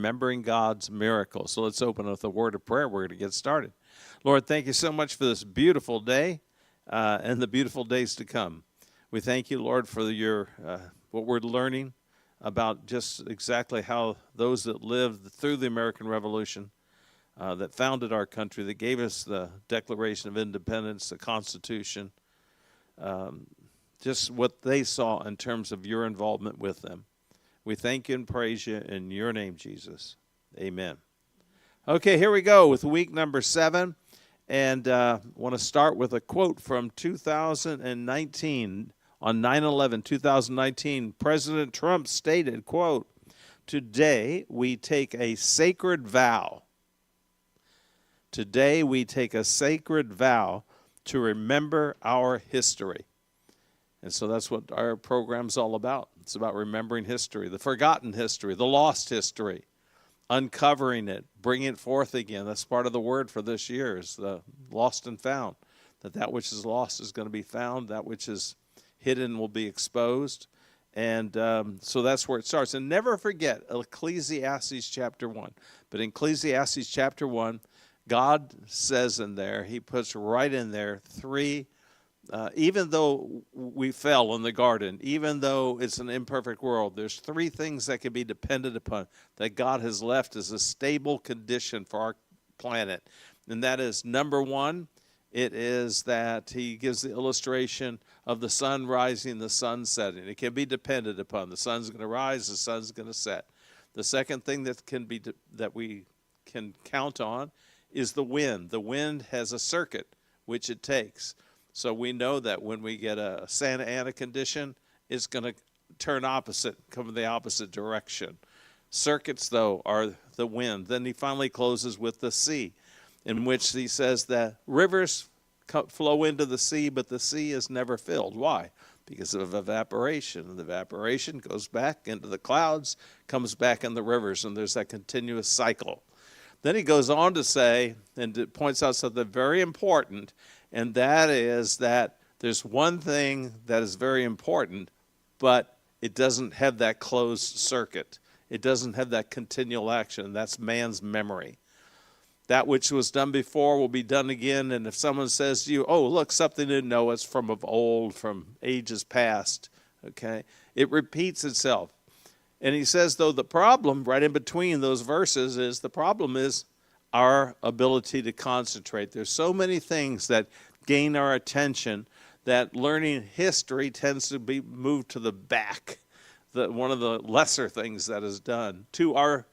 remembering God's miracles. So let's open with a word of prayer. We're going to get started. Lord, thank you so much for this beautiful day and the beautiful days to come. We thank you, Lord, for your what we're learning about just exactly how those that lived through the American Revolution, that founded our country, that gave us the Declaration of Independence, the Constitution, just what they saw in terms of your involvement with them. We thank you and praise you in your name, Jesus. Amen. Okay, here we go with week number 7. And I want to start with a quote from 2019. On 9/11, 2019, President Trump stated, quote, "Today we take a sacred vow. Today we take a sacred vow to remember our history." And so that's what our program's all about. It's about remembering history, the forgotten history, the lost history, uncovering it, bringing it forth again. That's part of the word for this year is the lost and found, that which is lost is going to be found, that which is hidden will be exposed. And so that's where it starts. And never forget Ecclesiastes chapter 1. But in Ecclesiastes chapter 1, God says in there, he puts right in there 3, even though we fell in the garden, even though it's an imperfect world, there's 3 things that can be depended upon that God has left as a stable condition for our planet. And that is, number 1, it is that he gives the illustration of the sun rising, the sun setting. It can be depended upon. The sun's going to rise, the sun's going to set. The second thing that we can count on is the wind. The wind has a circuit which it takes. So we know that when we get a Santa Ana condition, it's going to turn opposite, come in the opposite direction. Circuits, though, are the wind. Then he finally closes with the sea, in which he says that rivers flow into the sea, but the sea is never filled. Why? Because of evaporation. The evaporation goes back into the clouds, comes back in the rivers, and there's that continuous cycle. Then he goes on to say, and it points out something very important, and that is that there's one thing that is very important, but it doesn't have that closed circuit. It doesn't have that continual action, and that's man's memory. That which was done before will be done again, and if someone says to you, oh, look, something you didn't know, it's from of old, from ages past, okay? It repeats itself. And he says, though, the problem right in between those verses is the problem is our ability to concentrate. There's so many things that gain our attention that learning history tends to be moved to the back, one of the lesser things that is done to our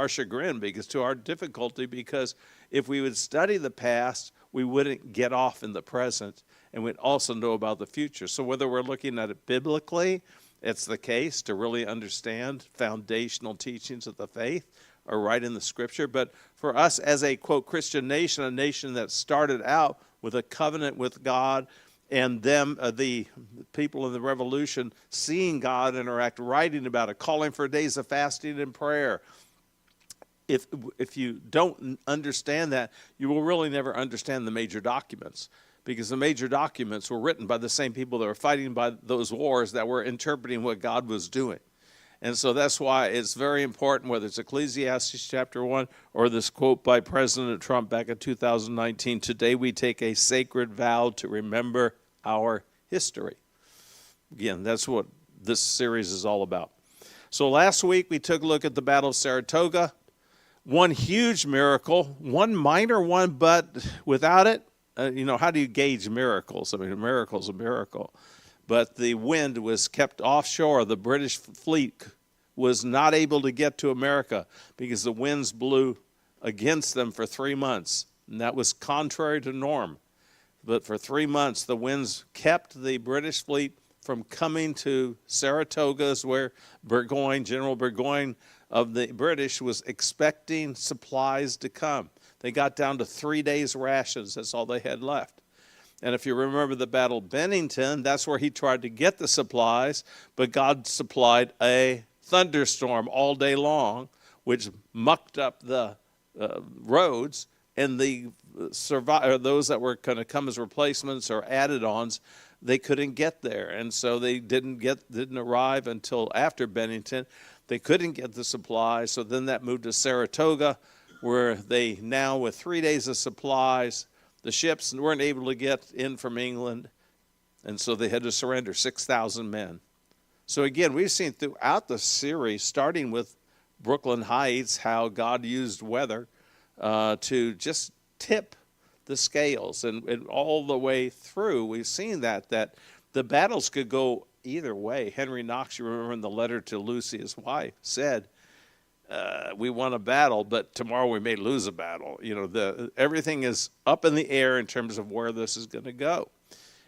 chagrin, because to our difficulty, because if we would study the past, we wouldn't get off in the present, and we'd also know about the future. So whether we're looking at it biblically, it's the case to really understand foundational teachings of the faith are right in the scripture. But for us as a, quote, Christian nation, a nation that started out with a covenant with God, and them, the people in the revolution, seeing God interact, writing about it, calling for days of fasting and prayer. If you don't understand that, you will really never understand the major documents, because the major documents were written by the same people that were fighting by those wars that were interpreting what God was doing. And so that's why it's very important, whether it's Ecclesiastes chapter 1 or this quote by President Trump back in 2019, today we take a sacred vow to remember our history. Again, that's what this series is all about. So last week we took a look at the Battle of Saratoga. One huge miracle, one minor one, but without it, how do you gauge miracles? I mean, a miracle's a miracle. But the wind was kept offshore. The British fleet was not able to get to America because the winds blew against them for 3 months. And that was contrary to norm. But for 3 months, the winds kept the British fleet from coming to Saratoga, where General Burgoyne of the British was expecting supplies to come. They got down to 3 days' rations. That's all they had left. And if you remember the Battle of Bennington, that's where he tried to get the supplies, but God supplied a thunderstorm all day long, which mucked up the roads, and those that were going to come as replacements or added-ons, they couldn't get there. And so they didn't arrive until after Bennington. They couldn't get the supplies, so then that moved to Saratoga, where they now, with 3 days of supplies, the ships weren't able to get in from England, and so they had to surrender 6,000 men. So again, we've seen throughout the series, starting with Brooklyn Heights, how God used weather to just tip the scales. And all the way through, we've seen that the battles could go either way. Henry Knox, you remember in the letter to Lucy, his wife, said, we won a battle, but tomorrow we may lose a battle. You know, everything is up in the air in terms of where this is going to go.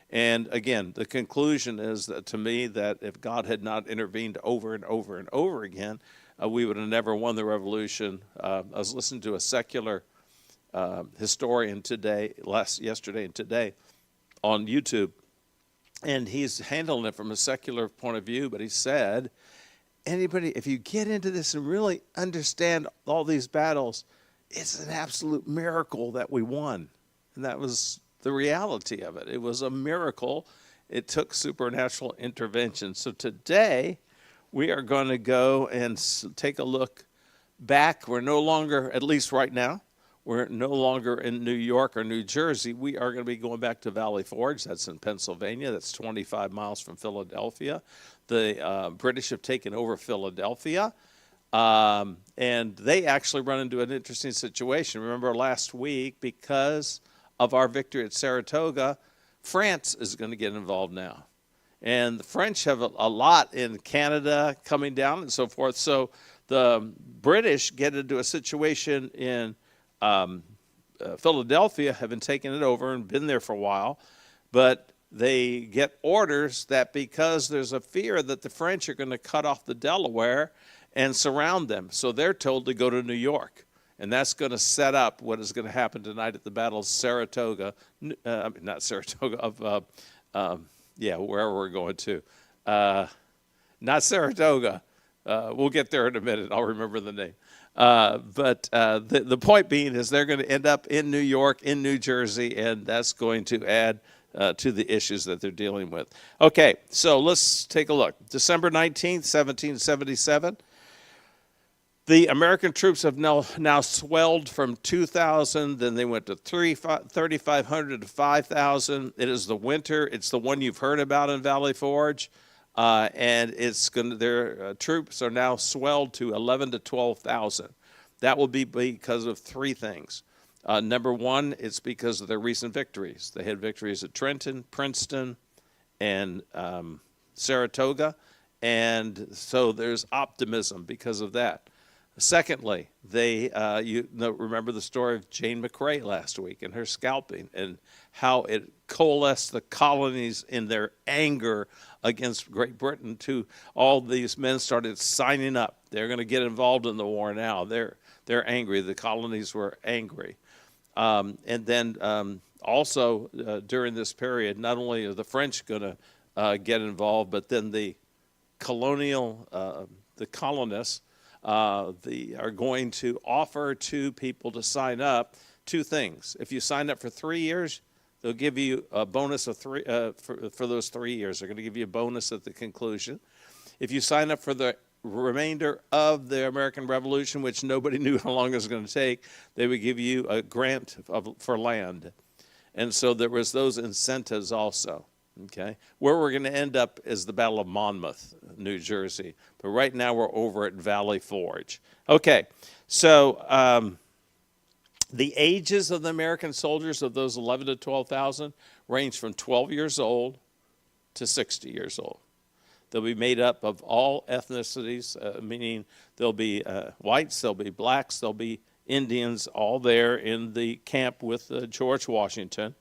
And again, the conclusion is that, to me, that if God had not intervened over and over and over again, we would have never won the revolution. I was listening to a secular historian yesterday and today on YouTube, and he's handling it from a secular point of view, but he said, if you get into this and really understand all these battles, it's an absolute miracle that we won. And that was the reality of it. It was a miracle. It took supernatural intervention. So today, we are going to go and take a look back. We're no longer, at least right now, we're no longer in New York or New Jersey. We are going to be going back to Valley Forge. That's in Pennsylvania. That's 25 miles from Philadelphia. The British have taken over Philadelphia, and they actually run into an interesting situation. Remember last week, because of our victory at Saratoga, France is going to get involved now. And the French have a lot in Canada coming down and so forth. So the British get into a situation in Philadelphia, having taken it over and been there for a while, but they get orders that because there's a fear that the French are going to cut off the Delaware and surround them. So they're told to go to New York. And that's going to set up what is going to happen tonight at the Battle of Saratoga. Not Saratoga, wherever we're going to. Not Saratoga. We'll get there in a minute. I'll remember the name. But the point being is they're going to end up in New York, in New Jersey, and that's going to add to the issues that they're dealing with. Okay, so let's take a look. December 19th, 1777. The American troops have now swelled from 2,000, then they went to 3,500 to 5,000. It is the winter. It's the one you've heard about in Valley Forge. And their troops are now swelled to 11 to 12,000. That will be because of three things. Number one, it's because of their recent victories. They had victories at Trenton, Princeton, and Saratoga. And so there's optimism because of that. Secondly, they remember the story of Jane McRae last week and her scalping and how it coalesced the colonies in their anger against Great Britain to all these men started signing up. They're going to get involved in the war now. They're angry. The colonies were angry. And then also during this period, not only are the French going to get involved, but then the colonists are going to offer to people to sign up two things. If you sign up for 3 years, they'll give you a bonus of three for those 3 years. They're going to give you a bonus at the conclusion. If you sign up for the remainder of the American Revolution, which nobody knew how long it was going to take, they would give you a grant for land. And so there was those incentives also. Okay, where we're going to end up is the Battle of Monmouth, New Jersey. But right now we're over at Valley Forge. Okay, so the ages of the American soldiers of those 11 to 12,000 range from 12 years old to 60 years old. They'll be made up of all ethnicities, meaning there'll be whites, there'll be blacks, there'll be Indians, all there in the camp with George Washington.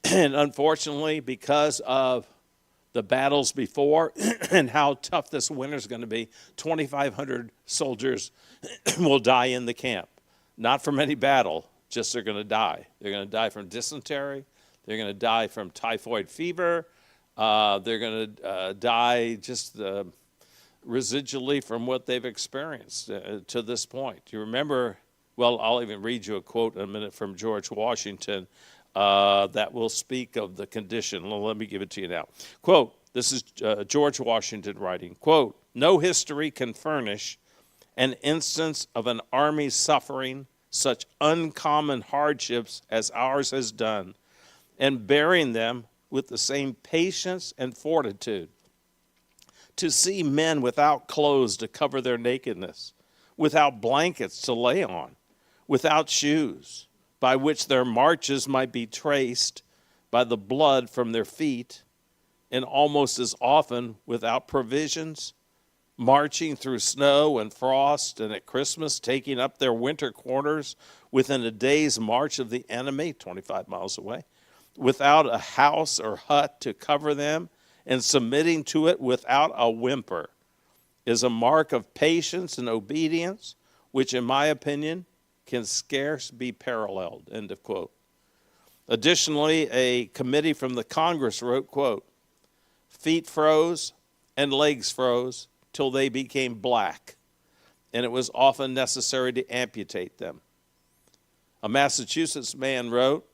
And unfortunately, because of the battles before and how tough this winter is going to be, 2,500 soldiers will die in the camp. Not from any battle, just they're going to die. They're going to die from dysentery. They're going to die from typhoid fever. They're going to die just residually from what they've experienced to this point. You remember, well, I'll even read you a quote in a minute from George Washington that will speak of the condition. Let me give it to you now. Quote, this is George Washington writing, quote, No history can furnish an instance of an army suffering such uncommon hardships as ours has done, and bearing them with the same patience and fortitude. To see men without clothes to cover their nakedness, without blankets to lay on, without shoes, by which their marches might be traced by the blood from their feet, and almost as often without provisions, marching through snow and frost, and at Christmas taking up their winter quarters within a day's march of the enemy, 25 miles away, without a house or hut to cover them, and submitting to it without a whimper, is a mark of patience and obedience, which in my opinion can scarce be paralleled, end of quote. Additionally, a committee from the Congress wrote, quote, feet froze and legs froze till they became black, and it was often necessary to amputate them. A Massachusetts man wrote,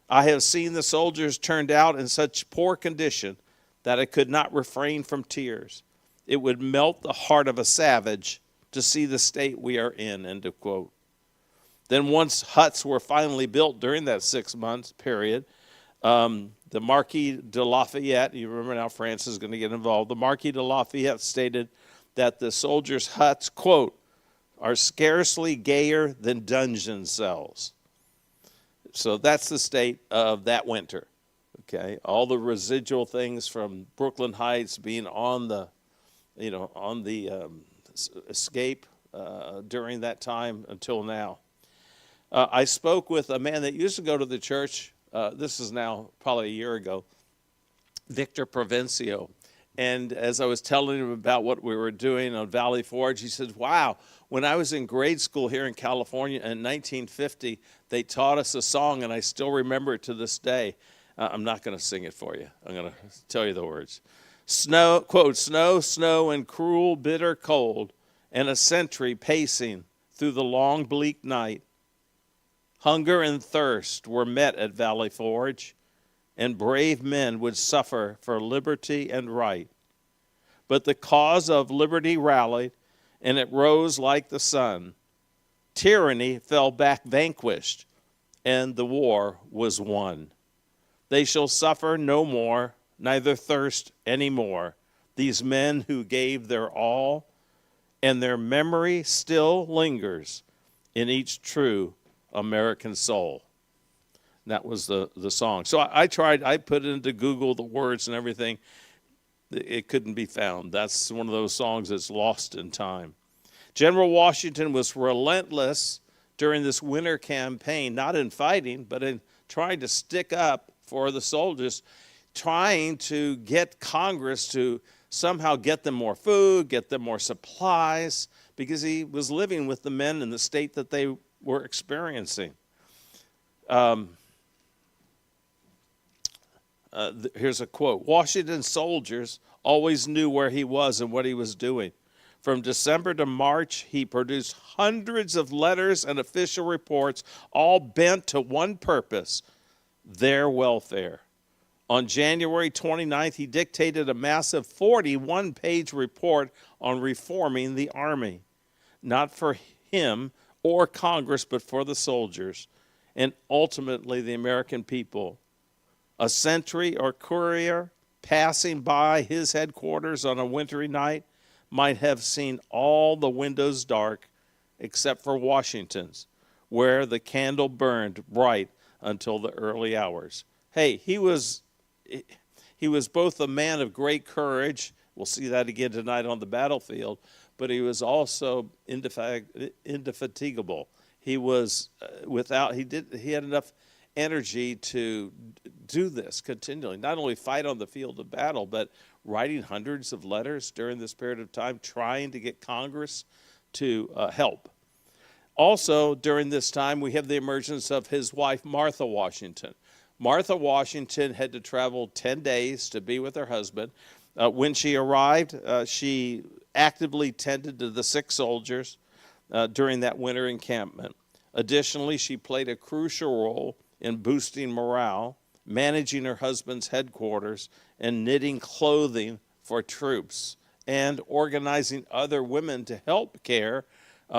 I have seen the soldiers turned out in such poor condition that I could not refrain from tears. It would melt the heart of a savage to see the state we are in, end of quote. Then once huts were finally built during that 6 months period, the Marquis de Lafayette, you remember now France is going to get involved, the Marquis de Lafayette stated that the soldiers' huts, quote, are scarcely gayer than dungeon cells. So that's the state of that winter. Okay, all the residual things from Brooklyn Heights being on the, escape during that time until now. I spoke with a man that used to go to the church. This is now probably a year ago, Victor Provencio. And as I was telling him about what we were doing on Valley Forge, he said, wow, when I was in grade school here in California in 1950, they taught us a song, and I still remember it to this day. I'm not going to sing it for you. I'm going to tell you the words. Snow, quote, snow, snow, and cruel, bitter cold, and a sentry pacing through the long, bleak night. Hunger and thirst were met at Valley Forge, and brave men would suffer for liberty and right. But the cause of liberty rallied, and it rose like the sun. Tyranny fell back vanquished, and the war was won. They shall suffer no more, neither thirst any more, these men who gave their all, and their memory still lingers in each true American soul. That was the song. So I tried, I put it into Google, the words and everything. It couldn't be found. That's one of those songs that's lost in time. General Washington was relentless during this winter campaign, not in fighting, but in trying to stick up for the soldiers, trying to get Congress to somehow get them more food, get them more supplies, because he was living with the men in the state that they were experiencing. Here's a quote. Washington's soldiers always knew where he was and what he was doing. From December to March, he produced hundreds of letters and official reports, all bent to one purpose, their welfare. On January 29th, he dictated a massive 41-page report on reforming the Army, not for him or Congress, but for the soldiers, and ultimately the American people. A sentry or courier passing by his headquarters on a wintry night might have seen all the windows dark except for Washington's, where the candle burned bright until the early hours. Hey, he was both a man of great courage. We'll see that again tonight on the battlefield, but he was also indefatigable. He was he had enough energy to do this continually, not only fight on the field of battle, but writing hundreds of letters during this period of time, trying to get Congress to help. Also, during this time, we have the emergence of his wife, Martha Washington. Martha Washington had to travel 10 days to be with her husband. When she arrived, she actively tended to the sick soldiers during that winter encampment. Additionally, she played a crucial role in boosting morale, managing her husband's headquarters, and knitting clothing for troops and organizing other women to help care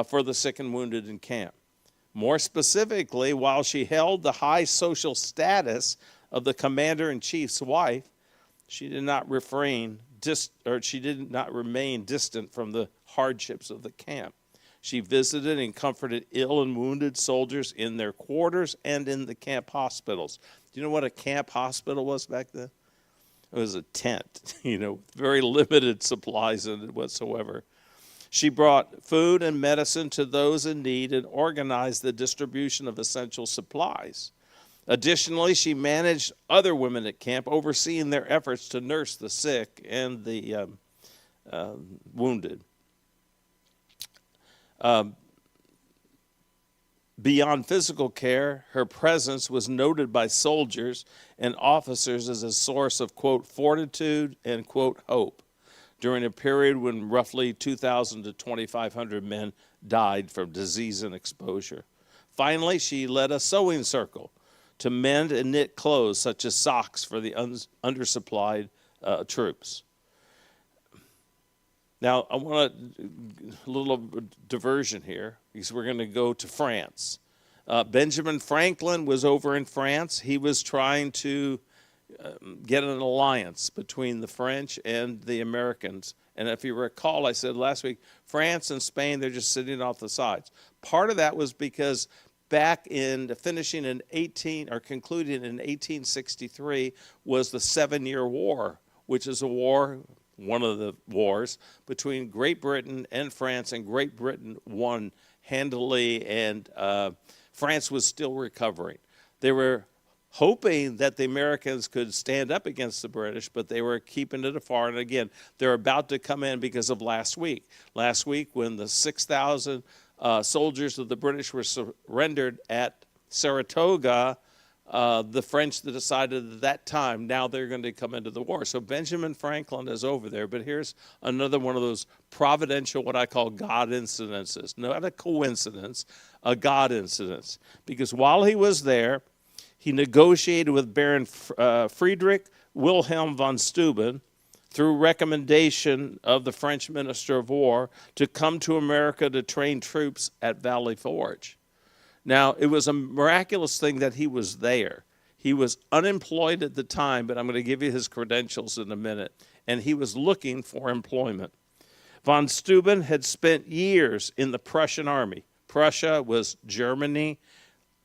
for the sick and wounded in camp. More specifically, while she held the high social status of the commander-in-chief's wife, she did not remain distant from the hardships of the camp. She visited and comforted ill and wounded soldiers in their quarters and in the camp hospitals. Do you know what a camp hospital was back then? It was a tent, very limited supplies in it whatsoever. She brought food and medicine to those in need and organized the distribution of essential supplies. Additionally, she managed other women at camp, overseeing their efforts to nurse the sick and the wounded. Beyond physical care, her presence was noted by soldiers and officers as a source of, quote, fortitude and, quote, hope during a period when roughly 2,000 to 2,500 men died from disease and exposure. Finally, she led a sewing circle to mend and knit clothes such as socks for the undersupplied troops. Now, I want a little diversion here because we're going to go to France. Benjamin Franklin was over in France. He was trying to get an alliance between the French and the Americans. And if you recall, I said last week, France and Spain, they're just sitting off the sides. Part of that was because back in concluding in 1863 was the 7-Year War, which is a war, one of the wars, between Great Britain and France, and Great Britain won handily, and France was still recovering. They were hoping that the Americans could stand up against the British, but they were keeping it afar. And again, they're about to come in because of last week. Last week, when the 6,000 soldiers of the British were surrendered at Saratoga, the French decided at that time, now they're going to come into the war. So Benjamin Franklin is over there, but here's another one of those providential, what I call God incidences. Not a coincidence, a God incidence. Because while he was there, he negotiated with Baron Friedrich Wilhelm von Steuben, through recommendation of the French Minister of War, to come to America to train troops at Valley Forge. Now, it was a miraculous thing that he was there. He was unemployed at the time, but I'm going to give you his credentials in a minute, and he was looking for employment. Von Steuben had spent years in the Prussian army. Prussia was Germany,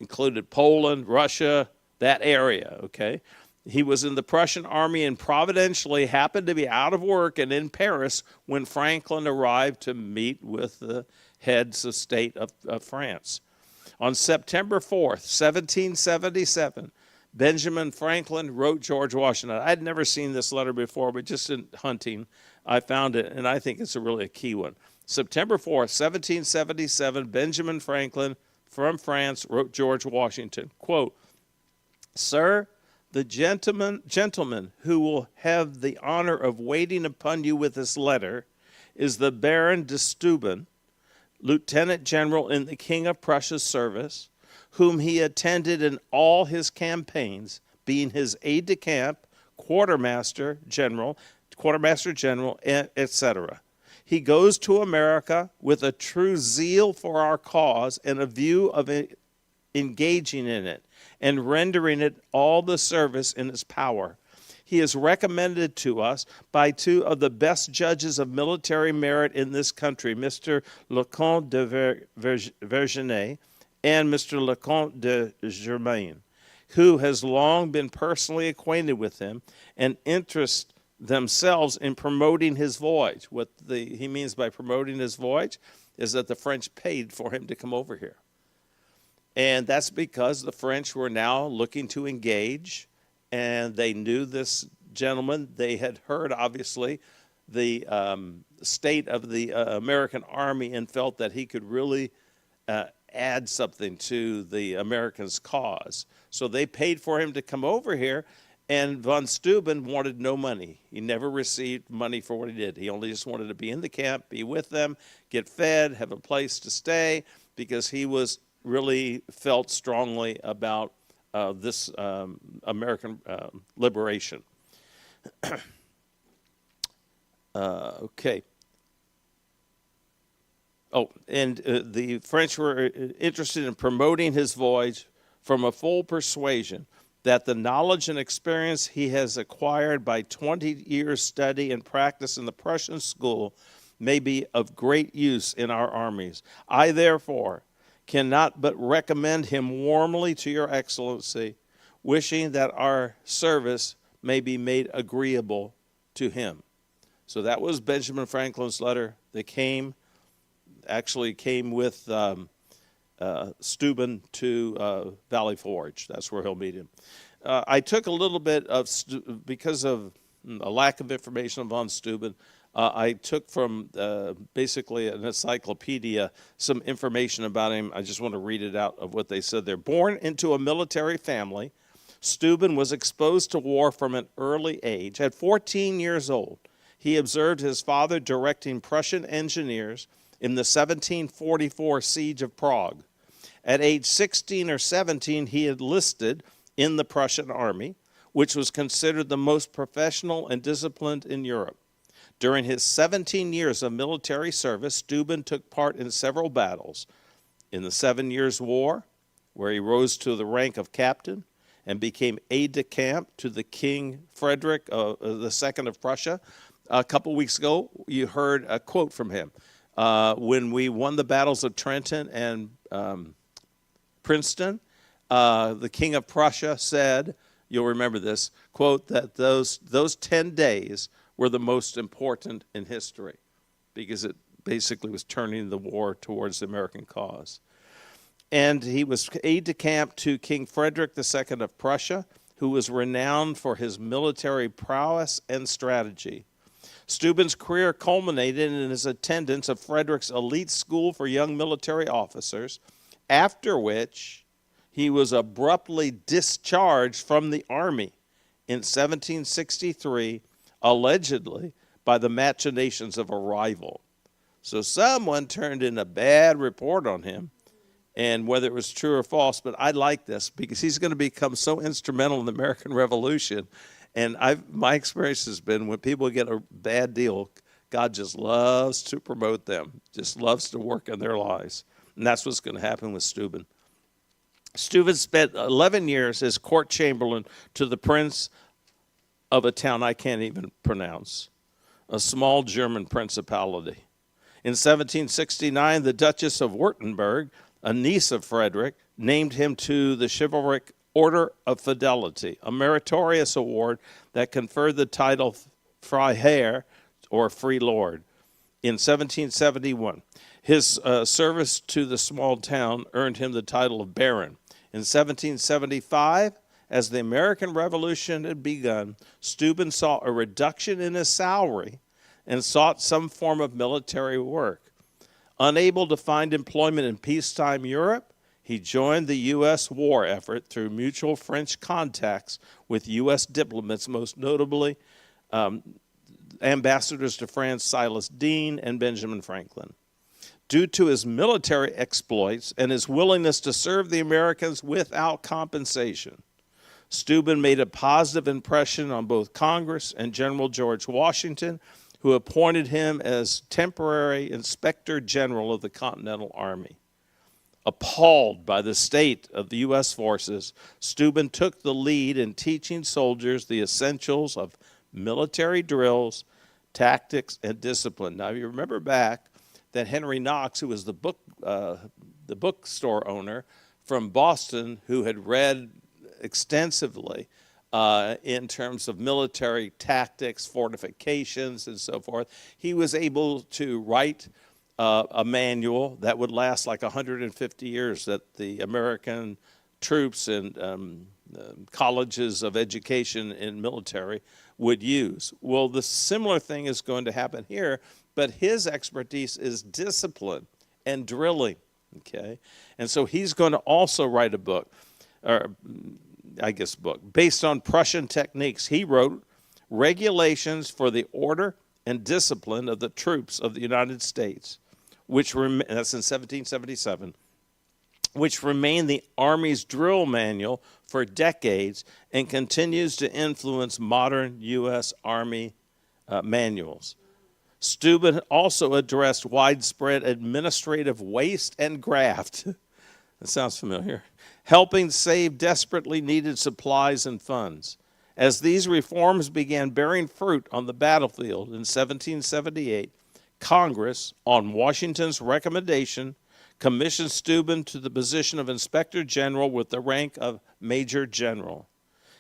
included Poland, Russia, that area, okay? He was in the Prussian army and providentially happened to be out of work and in Paris when Franklin arrived to meet with the heads of state of France. On September 4th, 1777, Benjamin Franklin wrote George Washington. I'd never seen this letter before, but just in hunting, I found it, and I think it's really a key one. September 4th, 1777, Benjamin Franklin from France wrote George Washington, quote, "Sir, the gentleman who will have the honor of waiting upon you with this letter is the Baron de Steuben, Lieutenant General in the King of Prussia's service, whom he attended in all his campaigns, being his aide-de-camp, quartermaster general, etc. He goes to America with a true zeal for our cause and a view of engaging in it and rendering it all the service in his power. He is recommended to us by two of the best judges of military merit in this country, Mr. Lecomte de Vergennes and Mr. Lecomte de Germain, who has long been personally acquainted with him and interest themselves in promoting his voyage." What he means by promoting his voyage is that the French paid for him to come over here. And that's because the French were now looking to engage, and they knew this gentleman. They had heard, obviously, the state of the American army and felt that he could really add something to the Americans' cause. So they paid for him to come over here, and von Steuben wanted no money. He never received money for what he did. He only just wanted to be in the camp, be with them, get fed, have a place to stay, because he was really felt strongly about this American liberation. Okay. Oh, and the French were interested in promoting his voyage from a full persuasion that the knowledge and experience he has acquired by 20 years' study and practice in the Prussian school may be of great use in our armies. I, therefore, cannot but recommend him warmly to your excellency, wishing that our service may be made agreeable to him. So that was Benjamin Franklin's letter that actually came with Steuben to Valley Forge. That's where he'll meet him. I took a little bit of, because of a lack of information on Steuben, I took from basically an encyclopedia some information about him. I just want to read it out of what they said there. Born into a military family, Steuben was exposed to war from an early age. At 14 years old, he observed his father directing Prussian engineers in the 1744 siege of Prague. At age 16 or 17, he enlisted in the Prussian army, which was considered the most professional and disciplined in Europe. During his 17 years of military service, Steuben took part in several battles. In the 7 Years' War, where he rose to the rank of captain and became aide-de-camp to the King Frederick II of Prussia. A couple weeks ago, you heard a quote from him. When we won the battles of Trenton and Princeton, the King of Prussia said, you'll remember this, quote, that those 10 days were the most important in history because it basically was turning the war towards the American cause. And he was aide-de-camp to King Frederick II of Prussia, who was renowned for his military prowess and strategy. Steuben's career culminated in his attendance of Frederick's elite school for young military officers, after which he was abruptly discharged from the army in 1763, allegedly by the machinations of a rival. So someone turned in a bad report on him, and whether it was true or false, but I like this because he's going to become so instrumental in the American Revolution. And my experience has been when people get a bad deal, God just loves to promote them, just loves to work in their lives. And that's what's going to happen with Steuben. Steuben spent 11 years as court chamberlain to the prince of a town I can't even pronounce, a small German principality. In 1769, the Duchess of Württemberg, a niece of Frederick, named him to the chivalric Order of Fidelity, a meritorious award that conferred the title Freiherr, or Free Lord, in 1771. His service to the small town earned him the title of Baron. In 1775, as the American Revolution had begun, Steuben saw a reduction in his salary and sought some form of military work. Unable to find employment in peacetime Europe, he joined the U.S. war effort through mutual French contacts with U.S. diplomats, most notably ambassadors to France Silas Deane and Benjamin Franklin. Due to his military exploits and his willingness to serve the Americans without compensation, Steuben made a positive impression on both Congress and General George Washington, who appointed him as temporary Inspector General of the Continental Army. Appalled by the state of the U.S. forces, Steuben took the lead in teaching soldiers the essentials of military drills, tactics, and discipline. Now, you remember back that Henry Knox, who was the bookstore owner from Boston, who had read extensively in terms of military tactics, fortifications, and so forth, he was able to write a manual that would last like 150 years that the American troops and colleges of education and military would use. Well, the similar thing is going to happen here, but his expertise is discipline and drilling, okay? And so he's going to also write a book, based on Prussian techniques. He wrote Regulations for the Order and Discipline of the Troops of the United States, that's in 1777, which remained the Army's drill manual for decades and continues to influence modern U.S. Army manuals. Steuben also addressed widespread administrative waste and graft. That sounds familiar. Helping save desperately needed supplies and funds. As these reforms began bearing fruit on the battlefield in 1778, Congress, on Washington's recommendation, commissioned Steuben to the position of Inspector General with the rank of Major General.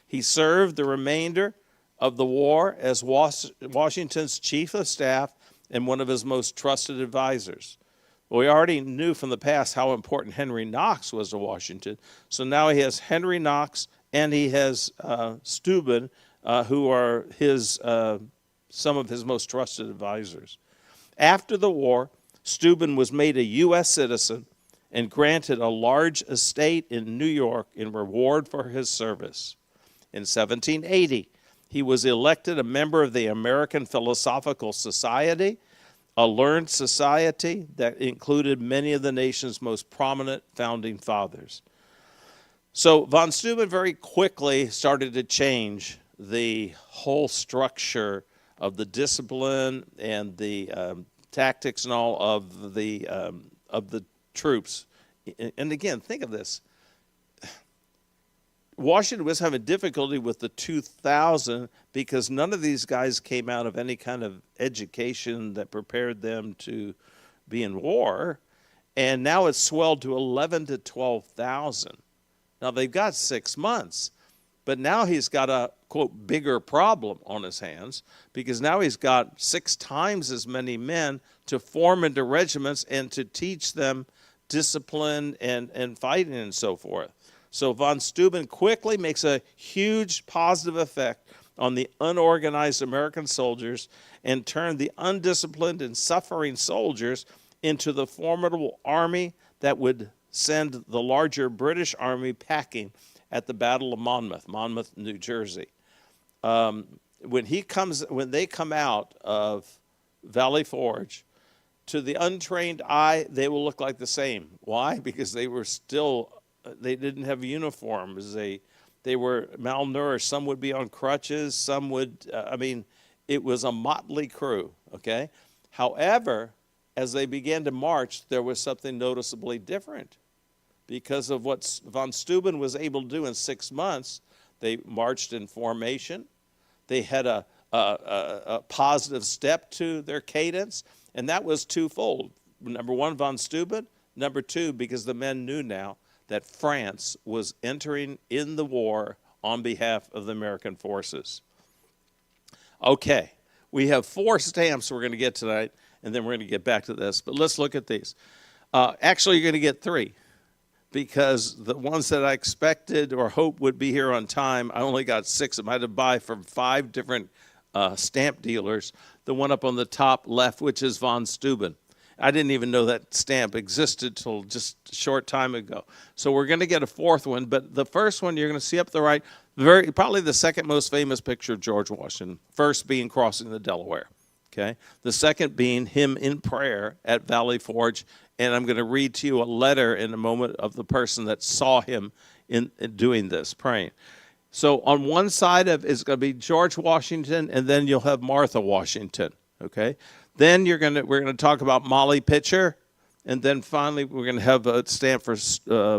He served the remainder of the war as Washington's chief of staff and one of his most trusted advisors. We already knew from the past how important Henry Knox was to Washington, so now he has Henry Knox and he has Steuben, who are some of his most trusted advisors. After the war, Steuben was made a U.S. citizen and granted a large estate in New York in reward for his service. In 1780, he was elected a member of the American Philosophical Society, a learned society that included many of the nation's most prominent founding fathers. So von Steuben very quickly started to change the whole structure of the discipline and the tactics and all of the troops. And again, think of this. Washington was having difficulty with the 2,000 because none of these guys came out of any kind of education that prepared them to be in war. And now it's swelled to 11 to 12,000. Now they've got 6 months, but now he's got a, quote, bigger problem on his hands because now he's got 6 times as many men to form into regiments and to teach them discipline and fighting and so forth. So von Steuben quickly makes a huge positive effect on the unorganized American soldiers and turned the undisciplined and suffering soldiers into the formidable army that would send the larger British army packing at the Battle of Monmouth, New Jersey. When they come out of Valley Forge, to the untrained eye, they will look like the same. Why? Because they didn't have uniforms. They were malnourished. Some would be on crutches. Some would, it was a motley crew, okay? However, as they began to march, there was something noticeably different. Because of what von Steuben was able to do in 6 months, they marched in formation. They had a positive step to their cadence, and that was twofold. Number one, von Steuben. Number two, because the men knew now that France was entering in the war on behalf of the American forces. Okay, we have 4 stamps we're going to get tonight, and then we're going to get back to this. But let's look at these. Actually, you're going to get 3, because the ones that I expected or hoped would be here on time, I only got 6 of them. I had to buy from 5 different stamp dealers. The one up on the top left, which is von Steuben. I didn't even know that stamp existed till just a short time ago. So we're going to get a 4th one, but the first one you're going to see up the right, probably the second most famous picture of George Washington, first being crossing the Delaware, okay? The second being him in prayer at Valley Forge, and I'm going to read to you a letter in a moment of the person that saw him in doing this, praying. So on one side of it's going to be George Washington, and then you'll have Martha Washington, okay? Then we're going to talk about Molly Pitcher, and then finally we're going to have a stamp for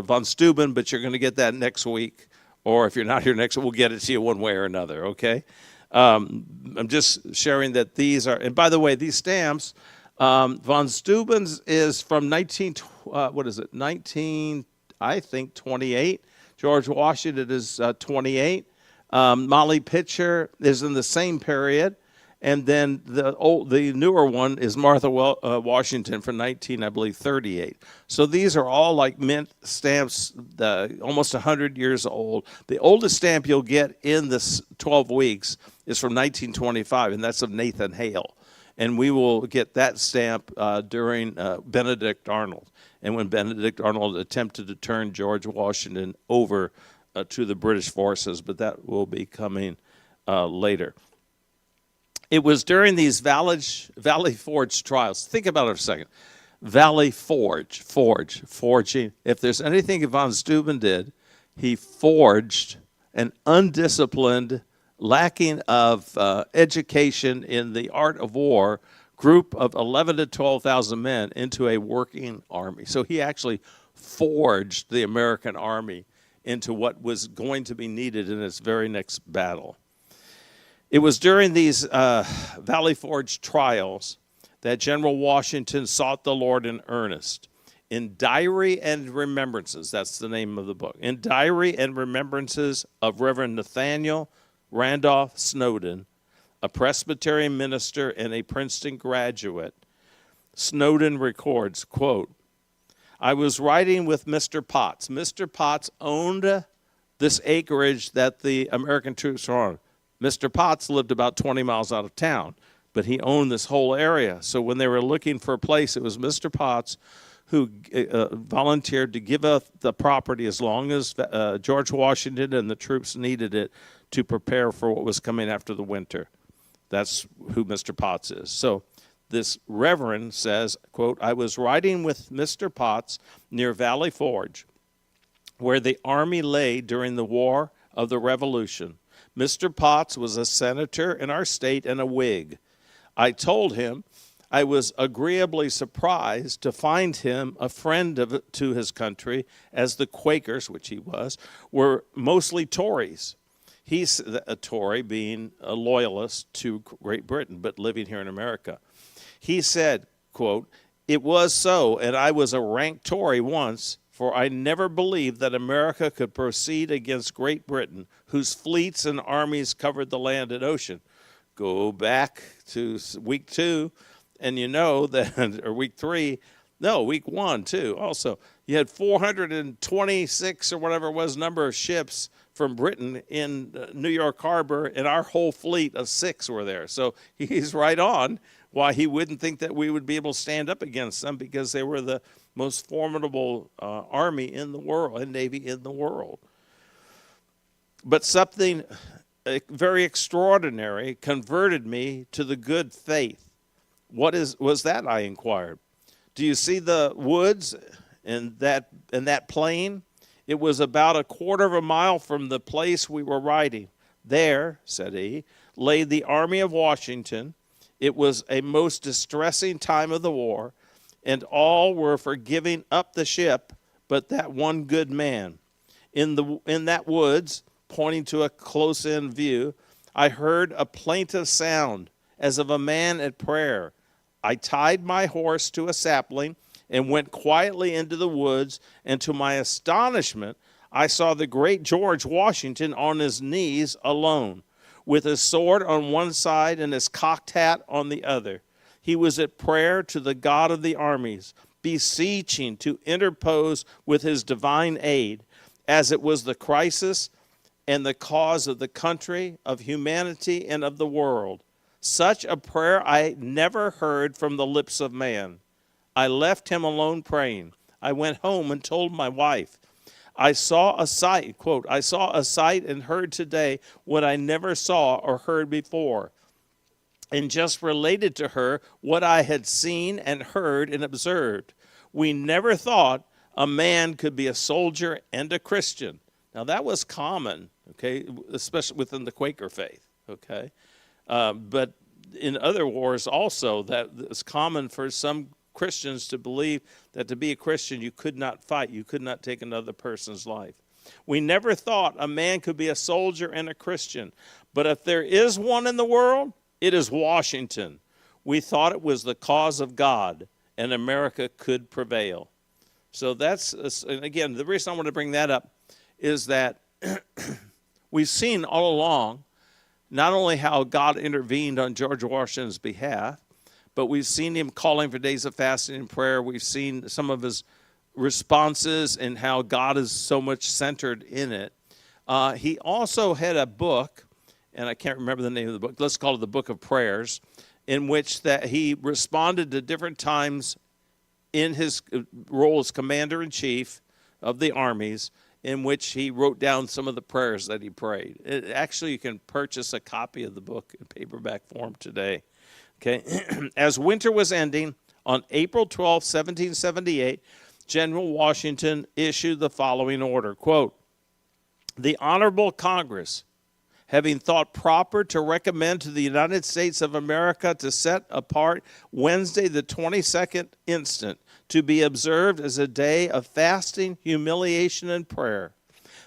von Steuben, but you're going to get that next week, or if you're not here next week, we'll get it to you one way or another, okay? I'm just sharing that these are, and by the way, these stamps, von Steuben's is from 28. George Washington is 28. Molly Pitcher is in the same period. And then the newer one is Martha Washington from 38. So these are all like mint stamps, almost 100 years old. The oldest stamp you'll get in this 12 weeks is from 1925, and that's of Nathan Hale. And we will get that stamp during Benedict Arnold. And when Benedict Arnold attempted to turn George Washington over to the British forces, but that will be coming later. It was during these Valley Forge trials. Think about it for a second. Valley Forge, forging. If there's anything von Steuben did, he forged an undisciplined, lacking of education in the art of war group of 11 to 12,000 men into a working army. So he actually forged the American army into what was going to be needed in its very next battle. It was during these Valley Forge trials that General Washington sought the Lord in earnest. In Diary and Remembrances, that's the name of the book, in Diary and Remembrances of Reverend Nathaniel Randolph Snowden, a Presbyterian minister and a Princeton graduate, Snowden records, quote, I was riding with Mr. Potts. Mr. Potts owned this acreage that the American troops were on. Mr. Potts lived about 20 miles out of town, but he owned this whole area. So when they were looking for a place, it was Mr. Potts who volunteered to give up the property as long as George Washington and the troops needed it to prepare for what was coming after the winter. That's who Mr. Potts is. So this reverend says, quote, I was riding with Mr. Potts near Valley Forge, where the army lay during the War of the Revolution. Mr. Potts was a senator in our state and a Whig. I told him I was agreeably surprised to find him a friend to his country, as the Quakers, which he was, were mostly Tories. He's a Tory, being a loyalist to Great Britain, but living here in America. He said, quote, it was so, and I was a rank Tory once, for I never believed that America could proceed against Great Britain, whose fleets and armies covered the land and ocean. Go back to week 2, and you know that, or week 3, no, week 1 too. Also, you had 426 or whatever it was number of ships from Britain in New York Harbor, and our whole fleet of 6 were there. So he's right on why he wouldn't think that we would be able to stand up against them, because they were the most formidable army in the world and navy in the world. But something very extraordinary converted me to the good faith. What was that? I inquired. Do you see the woods in that plain? It was about a quarter of a mile from the place we were riding. There, said he, lay the army of Washington. It was a most distressing time of the war, and all were for giving up the ship, but that one good man. In that woods, pointing to a close-in view, I heard a plaintive sound, as of a man at prayer. I tied my horse to a sapling and went quietly into the woods, and to my astonishment, I saw the great George Washington on his knees alone, with his sword on one side and his cocked hat on the other. He was at prayer to the God of the armies, beseeching to interpose with his divine aid, as it was the crisis and the cause of the country, of humanity, and of the world. Such a prayer I never heard from the lips of man. I left him alone praying. I went home and told my wife. I saw a sight, quote, I saw a sight and heard today what I never saw or heard before, and just related to her what I had seen and heard and observed. We never thought a man could be a soldier and a Christian. Now that was common, okay, especially within the Quaker faith, okay? But in other wars also, that it's common for some Christians to believe that to be a Christian, you could not fight. You could not take another person's life. We never thought a man could be a soldier and a Christian. But if there is one in the world, it is Washington. We thought it was the cause of God, and America could prevail. So that's, and again, the reason I want to bring that up is that we've seen all along not only how God intervened on George Washington's behalf, but we've seen him calling for days of fasting and prayer. We've seen some of his responses and how God is so much centered in it. He also had a book, and I can't remember the name of the book. Let's call it the Book of Prayers, in which that he responded to different times in his role as commander-in-chief of the armies, in which he wrote down some of the prayers that he prayed. Actually, you can purchase a copy of the book in paperback form today. Okay, as winter was ending, on April 12, 1778, General Washington issued the following order, quote, the Honorable Congress having thought proper to recommend to the United States of America to set apart Wednesday the 22nd instant to be observed as a day of fasting, humiliation, and prayer,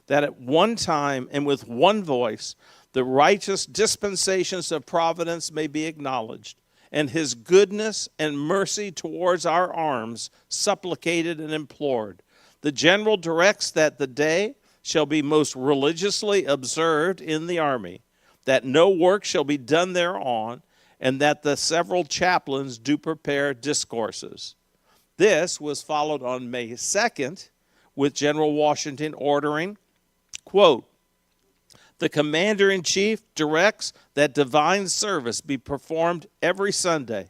that at one time and with one voice the righteous dispensations of providence may be acknowledged, and his goodness and mercy towards our arms supplicated and implored. The general directs that the day shall be most religiously observed in the army, that no work shall be done thereon, and that the several chaplains do prepare discourses. This was followed on May 2nd with General Washington ordering, quote, the commander-in-chief directs that divine service be performed every Sunday.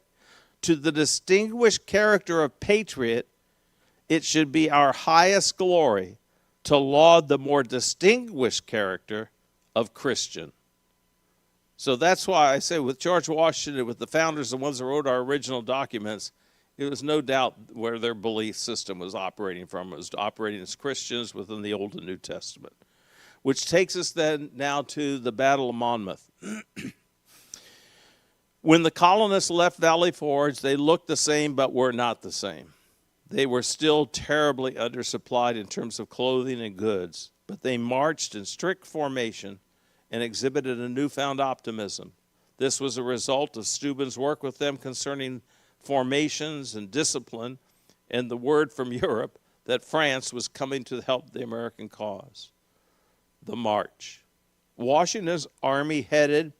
To the distinguished character of patriot, it should be our highest glory to laud the more distinguished character of Christian. So that's why I say with George Washington, with the founders, the ones that wrote our original documents, it was no doubt where their belief system was operating from. It was operating as Christians within the Old and New Testament. Which takes us then now to the Battle of Monmouth. When the colonists left Valley Forge, they looked the same but were not the same. They were still terribly undersupplied in terms of clothing and goods, but they marched in strict formation and exhibited a newfound optimism. This was a result of Steuben's work with them concerning formations and discipline, and the word from Europe that France was coming to help the American cause. The march. Washington's army headed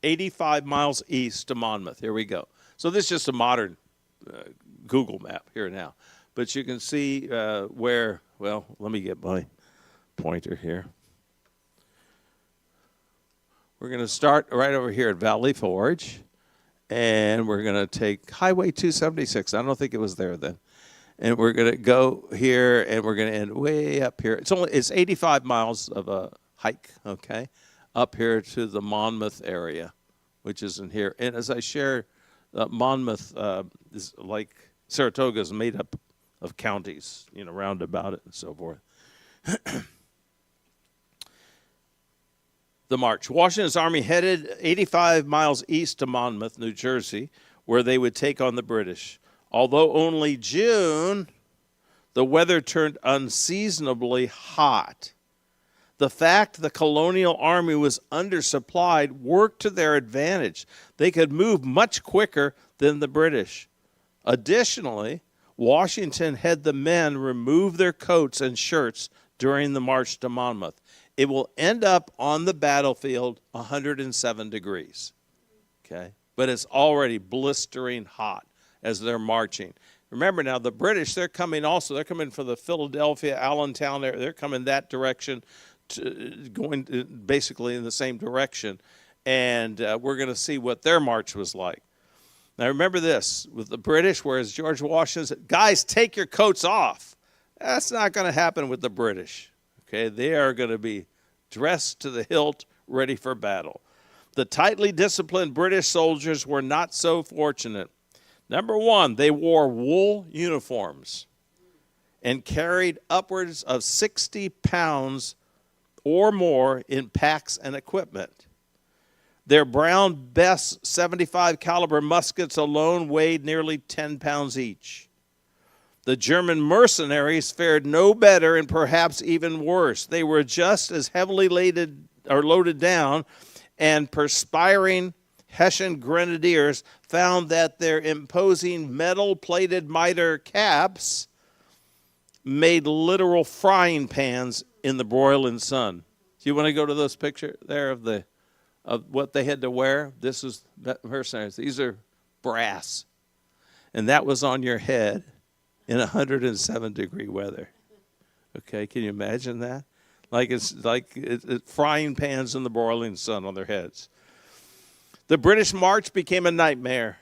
85 miles east to Monmouth. Here we go. So this is just a modern Google map here now. But you can see where, well, let me get my pointer here. We're going to start right over here at Valley Forge, and we're going to take Highway 276. I don't think it was there then. And we're going to go here, and we're going to end way up here. It's 85 miles of a hike, okay, up here to the Monmouth area, which is in here. And as I share, Monmouth is like Saratoga is made up of counties, you know, round about it and so forth. The march. Washington's army headed 85 miles east to Monmouth, New Jersey, where they would take on the British. Although only June, the weather turned unseasonably hot. The fact the colonial army was undersupplied worked to their advantage. They could move much quicker than the British. Additionally, Washington had the men remove their coats and shirts during the march to Monmouth. It will end up on the battlefield 107 degrees, okay? But it's already blistering hot as they're marching. Remember now, the British, they're coming also. They're coming from the Philadelphia, Allentown area. They're coming that direction, going basically in the same direction. And we're going to see what their march was like. Now, remember this. With the British, whereas George Washington said, guys, take your coats off. That's not going to happen with the British. Okay, they are going to be dressed to the hilt, ready for battle. The tightly disciplined British soldiers were not so fortunate. Number one, they wore wool uniforms and carried upwards of 60 pounds or more in packs and equipment. Their Brown Bess 75 caliber muskets alone weighed nearly 10 pounds each. The German mercenaries fared no better and perhaps even worse. They were just as heavily loaded down, and perspiring Hessian grenadiers found that their imposing metal-plated mitre caps made literal frying pans in the broiling sun. Do you want to go to those pictures there of what they had to wear? This is mercenaries. These are brass, and that was on your head in 107-degree weather. Okay, can you imagine that? It's frying pans in the broiling sun on their heads. The British march became a nightmare,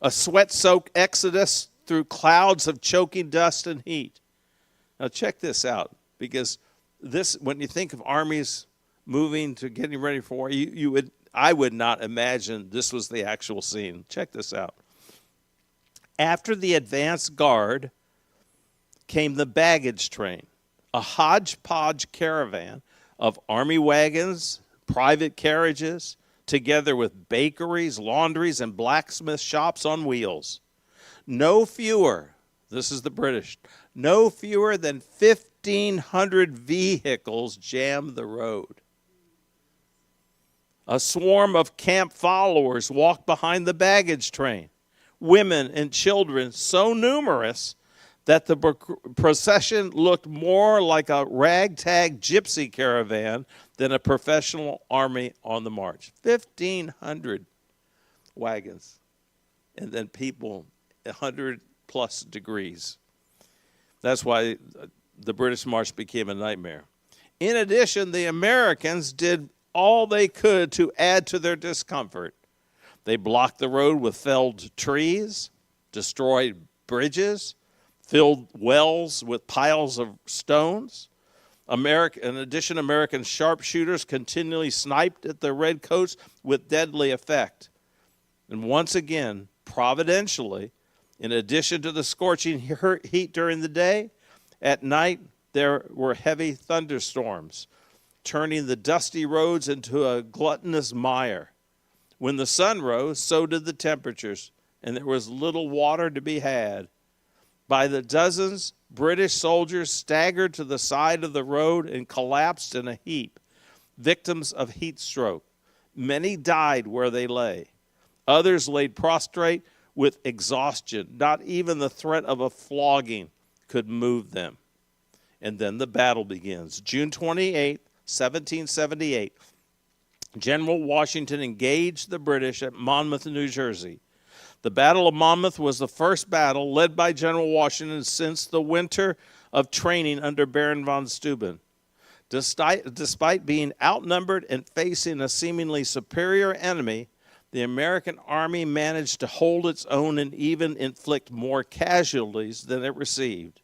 a sweat-soaked exodus through clouds of choking dust and heat. Now check this out, because this, when you think of armies moving to getting ready for war, I would not imagine this was the actual scene. Check this out. After the advance guard came the baggage train, a hodgepodge caravan of army wagons, private carriages, together with bakeries, laundries, and blacksmith shops on wheels. No fewer, this is the British, no fewer than 1,500 vehicles jammed the road. A swarm of camp followers walked behind the baggage train, women and children so numerous that the procession looked more like a ragtag gypsy caravan than a professional army on the march. 1,500 wagons, and then people 100 plus degrees. That's why the British march became a nightmare. In addition, the Americans did all they could to add to their discomfort. They blocked the road with felled trees, destroyed bridges, filled wells with piles of stones. In addition, American sharpshooters continually sniped at the redcoats with deadly effect. And once again, providentially, in addition to the scorching heat during the day, at night there were heavy thunderstorms, turning the dusty roads into a gluttonous mire. When the sun rose, so did the temperatures, and there was little water to be had. By the dozens, British soldiers staggered to the side of the road and collapsed in a heap, victims of heat stroke. Many died where they lay. Others laid prostrate with exhaustion. Not even the threat of a flogging could move them. And then the battle begins. June 28, 1778, General Washington engaged the British at Monmouth, New Jersey. The Battle of Monmouth was the first battle led by General Washington since the winter of training under Baron von Steuben. Despite being outnumbered and facing a seemingly superior enemy, the American army managed to hold its own and even inflict more casualties than it received.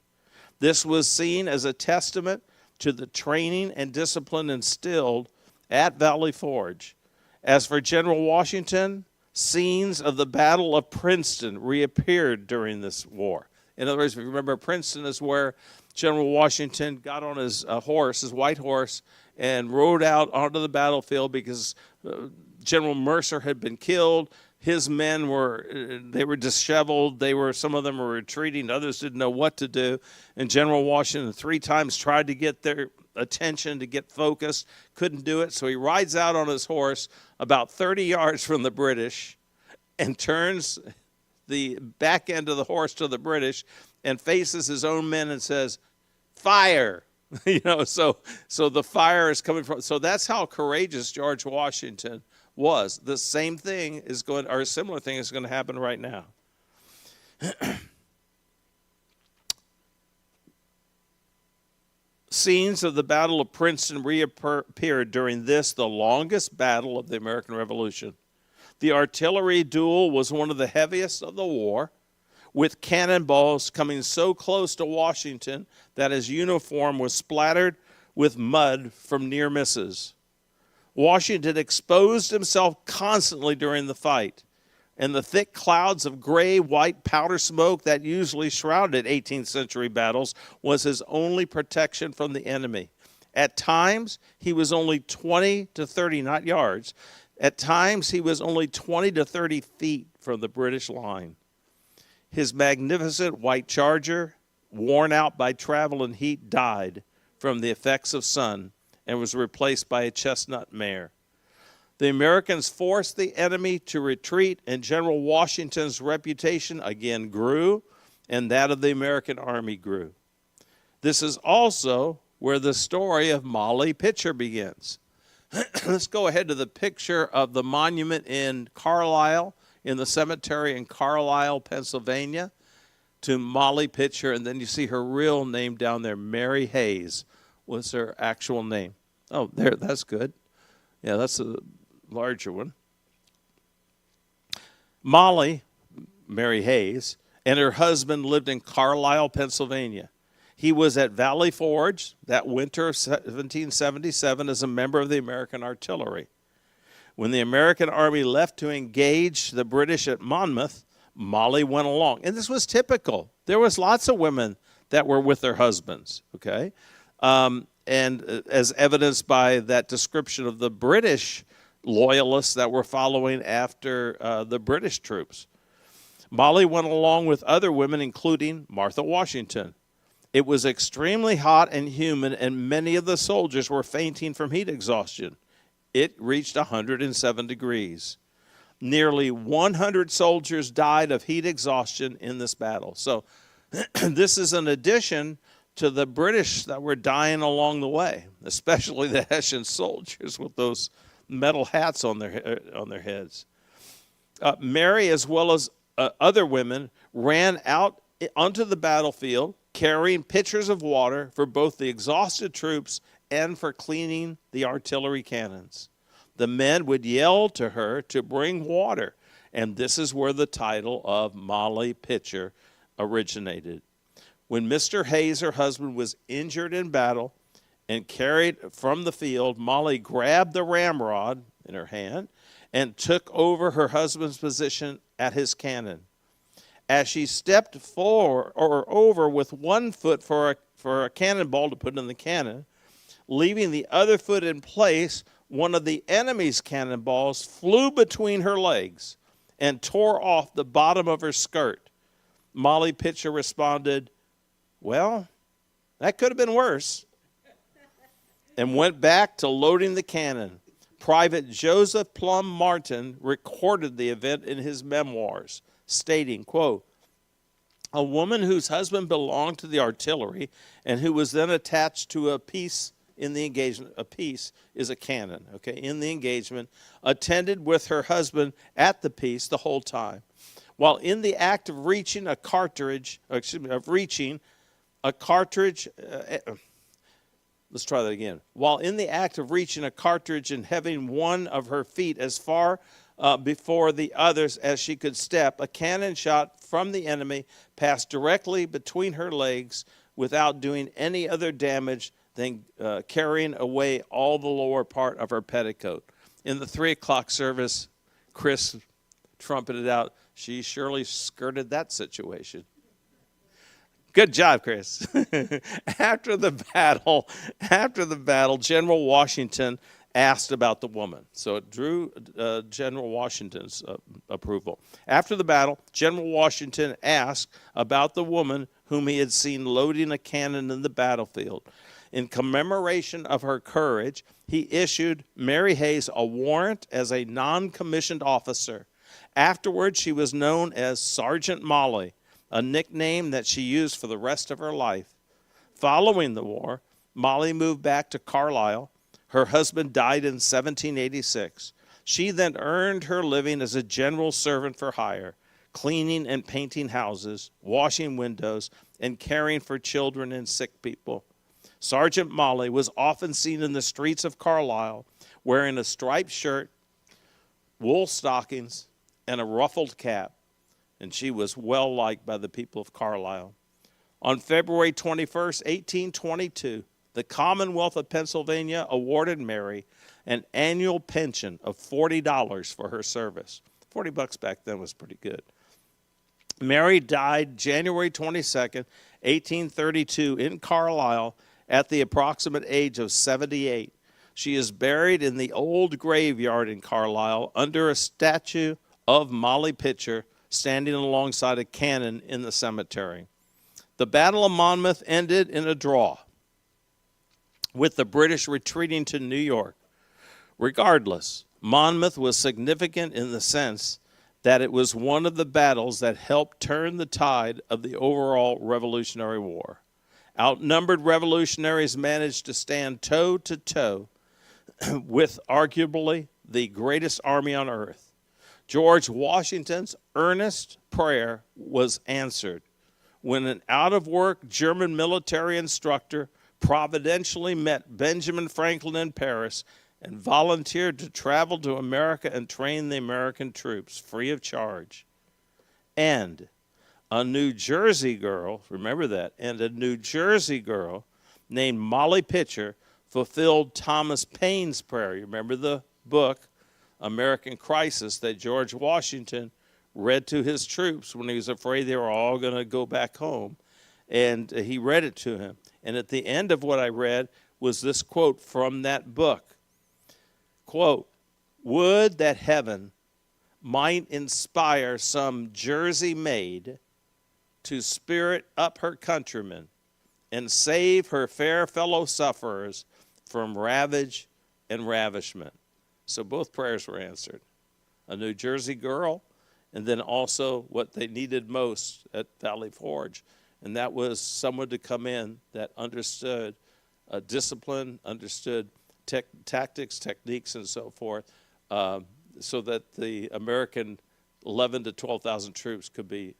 This was seen as a testament to the training and discipline instilled at Valley Forge. As for General Washington, scenes of the Battle of Princeton reappeared during this war. In other words, if you remember, Princeton is where General Washington got on his horse, his white horse, and rode out onto the battlefield because General Mercer had been killed. His men were disheveled. Some of them were retreating. Others didn't know what to do. And General Washington 3 times tried to get their attention, to get focused, couldn't do it. So he rides out on his horse about 30 yards from the British and turns the back end of the horse to the British and faces his own men and says, "Fire!" So the fire is coming from. So that's how courageous George Washington was. The same thing is going, or a similar thing is going to happen right now. Scenes of the Battle of Princeton reappeared during this, the longest battle of the American Revolution. The artillery duel was one of the heaviest of the war, with cannonballs coming so close to Washington that his uniform was splattered with mud from near misses. Washington exposed himself constantly during the fight, and the thick clouds of gray-white powder smoke that usually shrouded 18th century battles was his only protection from the enemy. At times, he was only 20 to 30, not yards. At times, he was only 20 to 30 feet from the British line. His magnificent white charger, worn out by travel and heat, died from the effects of sun and was replaced by a chestnut mare. The Americans forced the enemy to retreat, and General Washington's reputation again grew, and that of the American army grew. This is also where the story of Molly Pitcher begins. Let's go ahead to the picture of the monument in Carlisle, in the cemetery in Carlisle, Pennsylvania, to Molly Pitcher, and then you see her real name down there, Mary Hayes was her actual name. Oh, there, that's good. Yeah, that's a larger one. Molly, Mary Hayes, and her husband lived in Carlisle, Pennsylvania. He was at Valley Forge that winter of 1777 as a member of the American Artillery. When the American Army left to engage the British at Monmouth, Molly went along. And this was typical. There was lots of women that were with their husbands, okay? And as evidenced by that description of the British loyalists that were following after the British troops. Molly went along with other women, including Martha Washington. It was extremely hot and humid, and many of the soldiers were fainting from heat exhaustion. It reached 107 degrees. Nearly 100 soldiers died of heat exhaustion in this battle. So this is an addition to the British that were dying along the way, especially the Hessian soldiers with those metal hats on their heads. Mary, as well as other women, ran out onto the battlefield carrying pitchers of water for both the exhausted troops and for cleaning the artillery cannons. The men would yell to her to bring water, and this is where the title of Molly Pitcher originated. When Mr. Hayes, her husband, was injured in battle and carried from the field, Molly grabbed the ramrod in her hand and took over her husband's position at his cannon. As she stepped forward or over with one foot for a cannonball to put in the cannon, leaving the other foot in place, one of the enemy's cannonballs flew between her legs and tore off the bottom of her skirt. Molly Pitcher responded, "Well, that could have been worse," and went back to loading the cannon. Private Joseph Plum Martin recorded the event in his memoirs, stating, quote, "A woman whose husband belonged to the artillery and who was then attached to a piece in the engagement," a piece is a cannon, okay, in the engagement, attended with her husband at the piece the whole time. While in the act of reaching a cartridge, let's try that again. While in the act of reaching a cartridge and having one of her feet as far before the others as she could step, a cannon shot from the enemy passed directly between her legs without doing any other damage than carrying away all the lower part of her petticoat. In the 3 o'clock service, Chris trumpeted out, "She surely skirted that situation." Good job, Chris. After the battle, General Washington asked about the woman. So it drew General Washington's approval. After the battle, General Washington asked about the woman whom he had seen loading a cannon in the battlefield. In commemoration of her courage, he issued Mary Hayes a warrant as a non-commissioned officer. Afterwards, she was known as Sergeant Molly, a nickname that she used for the rest of her life. Following the war, Molly moved back to Carlisle. Her husband died in 1786. She then earned her living as a general servant for hire, cleaning and painting houses, washing windows, and caring for children and sick people. Sergeant Molly was often seen in the streets of Carlisle wearing a striped shirt, wool stockings, and a ruffled cap, and she was well liked by the people of Carlisle. On February 21st, 1822, the Commonwealth of Pennsylvania awarded Mary an annual pension of $40 for her service. $40 back then was pretty good. Mary died January 22nd, 1832 in Carlisle at the approximate age of 78. She is buried in the old graveyard in Carlisle under a statue of Molly Pitcher standing alongside a cannon in the cemetery. The Battle of Monmouth ended in a draw, with the British retreating to New York. Regardless, Monmouth was significant in the sense that it was one of the battles that helped turn the tide of the overall Revolutionary War. Outnumbered revolutionaries managed to stand toe-to-toe with arguably the greatest army on earth. George Washington's earnest prayer was answered when an out-of-work German military instructor providentially met Benjamin Franklin in Paris and volunteered to travel to America and train the American troops free of charge. And a New Jersey girl, remember that, and a New Jersey girl named Molly Pitcher fulfilled Thomas Paine's prayer. You remember the book, American Crisis, that George Washington read to his troops when he was afraid they were all going to go back home. And he read it to him. And at the end of what I read was this quote from that book. Quote, "Would that heaven might inspire some Jersey maid to spirit up her countrymen and save her fair fellow sufferers from ravage and ravishment." So both prayers were answered. A New Jersey girl, and then also what they needed most at Valley Forge. And that was someone to come in that understood discipline, understood tactics, techniques, and so forth, so that the American 11 to 12,000 troops could be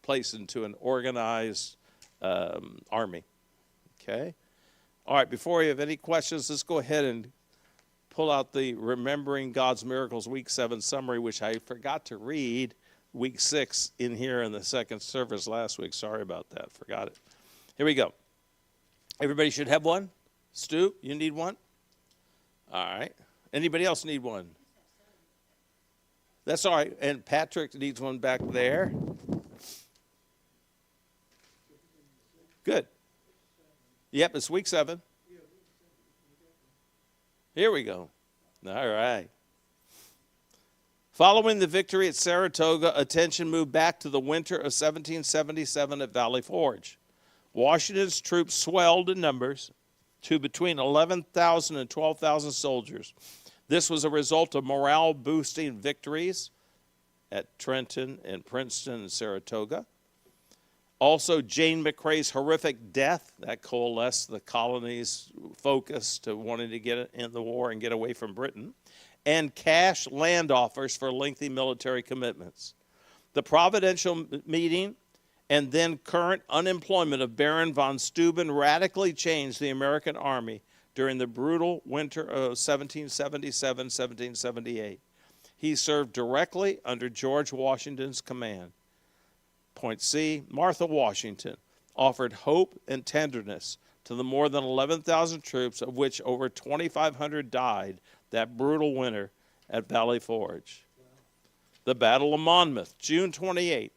placed into an organized army. Okay? All right, before you have any questions, let's go ahead and pull out the Remembering God's Miracles Week 7 summary, which I forgot to read week 6 in here in the second service last week. Sorry about that. Forgot it. Here we go. Everybody should have one. Stu, you need one? All right. Anybody else need one? That's all right. And Patrick needs one back there. Good. Yep, it's week 7. Here we go. All right. Following the victory at Saratoga, attention moved back to the winter of 1777 at Valley Forge. Washington's troops swelled in numbers to between 11,000 and 12,000 soldiers. This was a result of morale-boosting victories at Trenton and Princeton and Saratoga. Also, Jane McRae's horrific death that coalesced the colonies' focus to wanting to get in the war and get away from Britain, and cash land offers for lengthy military commitments. The providential meeting and then current unemployment of Baron von Steuben radically changed the American Army during the brutal winter of 1777-1778. He served directly under George Washington's command. Point C, Martha Washington offered hope and tenderness to the more than 11,000 troops, of which over 2,500 died that brutal winter at Valley Forge. The Battle of Monmouth, June 28,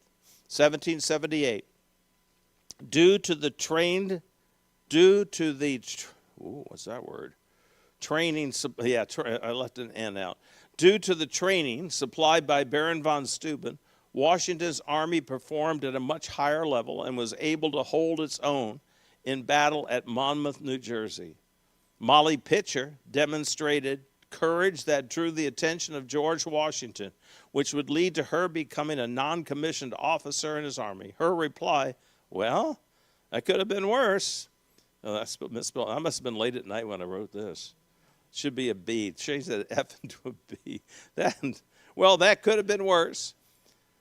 1778. I left an N out. Due to the training supplied by Baron von Steuben, Washington's army performed at a much higher level and was able to hold its own in battle at Monmouth, New Jersey. Molly Pitcher demonstrated courage that drew the attention of George Washington, which would lead to her becoming a non-commissioned officer in his army. Her reply, "Well, that could have been worse." Oh, that's misspelled. I must have been late at night when I wrote this. It should be a B. Change that F into a B. That could have been worse.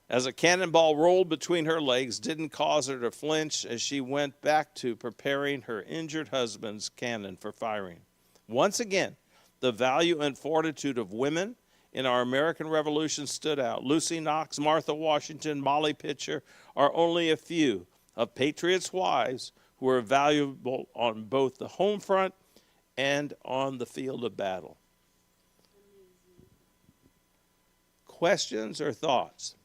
As a cannonball rolled between her legs, didn't cause her to flinch as she went back to preparing her injured husband's cannon for firing. Once again, the value and fortitude of women in our American Revolution stood out. Lucy Knox, Martha Washington, Molly Pitcher are only a few of patriots' wives who were valuable on both the home front and on the field of battle. Questions or thoughts?